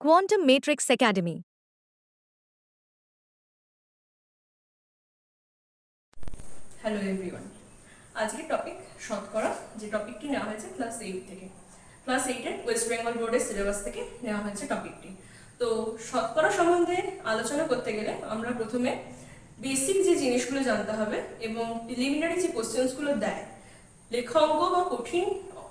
Quantum Matrix Academy. Hello everyone, আজকের topic শতকরা, যে টপিকটি নেওয়া হয়েছে ক্লাস 8 থেকে। ক্লাস 8-এর ওয়েস্ট বেঙ্গল বোর্ডের সিলেবাস থেকে নেওয়া হয়েছে টপিকটি। তো শতকরা সম্বন্ধে আলোচনা করতে গেলে আমরা প্রথমে বেসিক যে জিনিসগুলো জানতে হবে এবং প্রিলিমিনারি যে কোশ্চেন্সগুলো দেয়, লেখা অঙ্ক বা কঠিন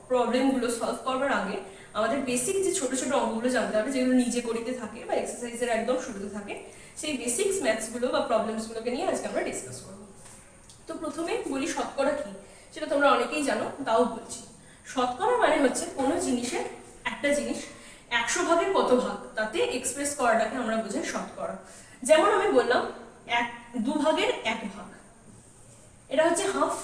প্রবলেমগুলো সলভ করবার আগে আমাদের বেসিক যে ছোট ছোট অঙ্কগুলো জানতে হবে, যেগুলো নিজে করিতে থাকে বা এক্সারসাইজের একদম শুরুতে থাকে, সেই বেসিক্স ম্যাথসগুলো বা প্রবলেমসগুলোকে নিয়ে আজকে আমরা ডিসকাস করবো। তো প্রথমে বলি শতকরা কি, সেটা তোমরা অনেকেই জানো, তাও বলছি। শতকরা মানে হচ্ছে কোনো জিনিসের একটা জিনিস 100 ভাগের কত ভাগ, তাতে এক্সপ্রেস করাটাকে আমরা বোঝাই শতকরা। যেমন আমি বললাম 2 ভাগের 1 ভাগ, এটা হচ্ছে হাফ।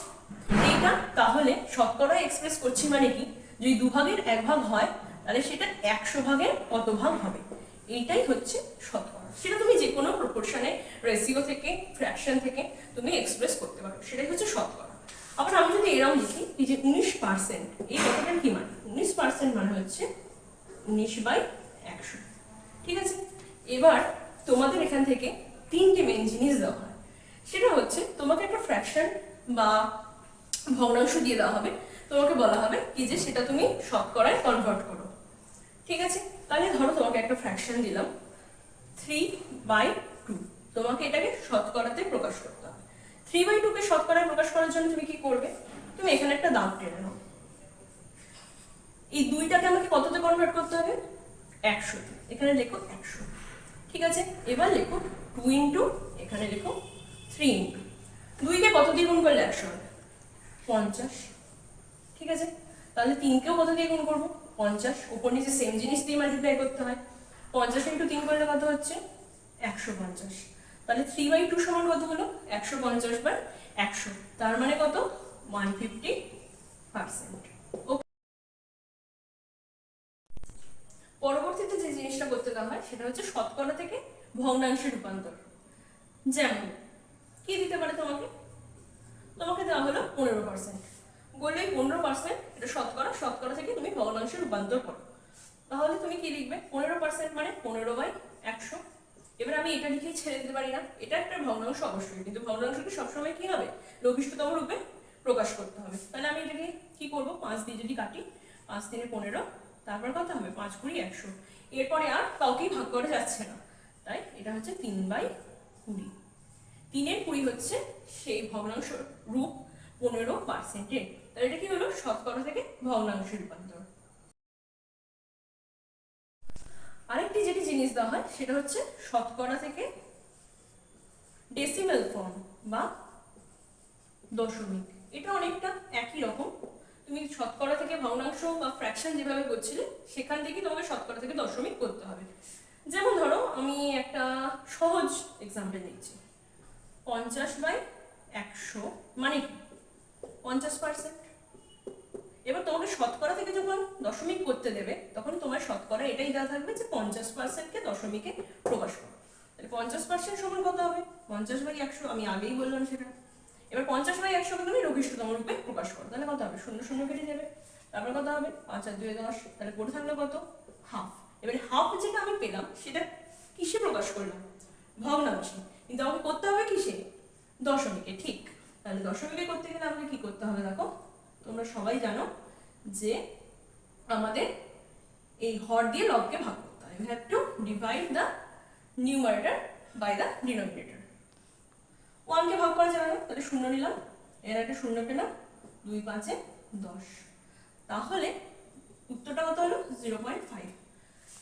এইটা তাহলে শতকরা এক্সপ্রেস করছি মানে কি, যদি 2 ভাগের 1 ভাগ হয় তাহলে সেটা 100 ভাগের কত ভাগ হবে, এইটাই হচ্ছে শতকরা। সেটা তুমি যে কোনো প্রপোর্শনে, রেশিও থেকে, ফ্র্যাকশন থেকে তুমি এক্সপ্রেস করতে পারো, সেটাই হচ্ছে শতকরা। আবার আমি যদি এরকম লিখি এই যে 19%, এই কথাটার কি মানে? 19% মানে হচ্ছে 19/100। ঠিক আছে, এবার তোমাদের এখান থেকে 3টে মেন জিনিস দেওয়া হয়। সেটা হচ্ছে তোমাকে একটা ফ্র্যাকশন বা ভগ্নাংশ দিয়ে দেওয়া হবে, তোমাকে বলা হবে কি যে সেটা তুমি শতকরায় কনভার্ট করো। ঠিক আছে, তাহলে ধরো তোমাকে একটা ফ্র্যাকশন দিলাম 3/2, তোমাকে এটাকে শতকরাতে প্রকাশ করতে হবে। 3/2 কে শতকরায় প্রকাশ করার জন্য তুমি কি করবে? তুমি এখানে একটা দাগ টেনে নাও। এই 2টাকে আমাকে কততে কনভার্ট করতে হবে? 100 তে। এখানে লেখো 100। ঠিক আছে, এবার লেখো 2 ইন্টু, এখানে লেখো 3 ইন্টু। 2 কে কত দিয়ে গুণ করলে 100 হবে? 50। ঠিক আছে, তাহলে 3 কেও কত দিয়ে গুণ করবো? 50। উপর নিচে সেম জিনিস দিয়ে মাল্টিপ্লাই করতে হয়। 50 ইন্টু 3 করলে কত হচ্ছে? 150। তাহলে 3/2 সমান কত হলো? 150/100। তার মানে কত? 150%। পরবর্তীতে যে জিনিসটা করতে দেওয়া হয় সেটা হচ্ছে শতকরা থেকে ভগ্নাংশে রূপান্তর। যেমন কি দিতে পারে তোমাকে? তোমাকে দেওয়া হলো 15%, বললো এই 15% এটা শতকরা, শতকরা থেকে তুমি ভগ্নাংশে রূপান্তর করো। তাহলে তুমি কি লিখবে? 15% মানে 15/100। এবার আমি এটা লিখেই ছেড়ে দিতে পারি না, এটা একটা ভগ্নাংশ অবশ্যই, কিন্তু ভগ্নাংশকে সবসময় কি হবে? লঘিষ্ঠতম রূপে প্রকাশ করতে হবে। তাহলে আমি এটাকে কি করব? 5 দিয়ে যদি কাটি, 5 3 15, তারপর কত হবে? 5 × 100। এরপরে আর কাউকেই ভাগ করা যাচ্ছে না, তাই এটা হচ্ছে 3/20। 3-এর 20 হচ্ছে সেই ভগ্নাংশ রূপ 15%-এর। তাহলে এটা কি হলো? শতকরা থেকে ভগ্নাংশে রূপান্তর। আরেকটি যেটি জিনিস দেওয়া হয় সেটা হচ্ছে শতকরা থেকে ডেসিমেল ফর্ম বা দশমিক। এটা অনেকটা একই রকম, তুমি শতকরা থেকে ভগ্নাংশ বা ফ্র্যাকশন যেভাবে করছিলে সেখান থেকে তোমাকে শতকরা থেকে দশমিক করতে হবে। যেমন ধরো আমি একটা সহজ এক্সাম্পল নিচ্ছি, 50/100 মানে কি? 50%। এবার তোমাকে শতকরা থেকে যখন দশমিক করতে দেবে তখন তোমার শতকরা এটাই দেওয়া থাকবে যে 50%-কে দশমিকে প্রকাশ করো। তাহলে 50% সমান কত হবে? 50/100, আমি আগেই বললাম সেটা। এবার 50/100কে তুমি লঘিষ্ঠতম রূপে প্রকাশ করো, তাহলে কত হবে? 0 0 কেটে যাবে, তারপর কত হবে? 5 আর 2 10, তাহলে পড়ে থাকলো কত? হাফ। এবারে হাফ যেটা আমি পেলাম সেটা কিসে প্রকাশ করলাম? ভগ্নাংশে, কিন্তু আমাকে করতে হবে কিসে? দশমিকে। ঠিক, তাহলে দশমিকে করতে গেলে আমাকে কি করতে হবে? দেখো, তোমরা সবাই জানো যে আমাদের এই হর দিয়ে লবকে ভাগ করতে হয়। We have to divide the numerator by the denominator. 1 কে ভাগ করা যাবে না, তাহলে 0 নিলাম, এর একটা 0 পেলাম, 2 5 10। তাহলে উত্তরটা কত হলো? 0.5।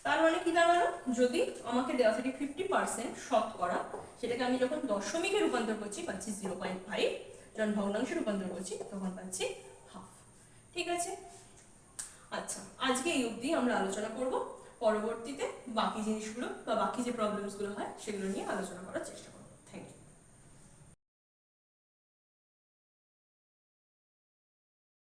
তার মানে কি দাঁড়ালো? যদি আমাকে দেওয়া থাকে 50% শতকরা, সেটাকে আমি যখন দশমিকে রূপান্তর করছি পাচ্ছি 0.5, যখন ভগ্নাংশে রূপান্তর করছি তখন পাচ্ছি হাফ। ঠিক আছে, আচ্ছা, আজকে এই অবধি আমরা আলোচনা করব। পরবর্তীতে বাকি জিনিসগুলো বা বাকি যে প্রবলেমসগুলো হয় সেগুলো নিয়ে আলোচনা করার চেষ্টা করব।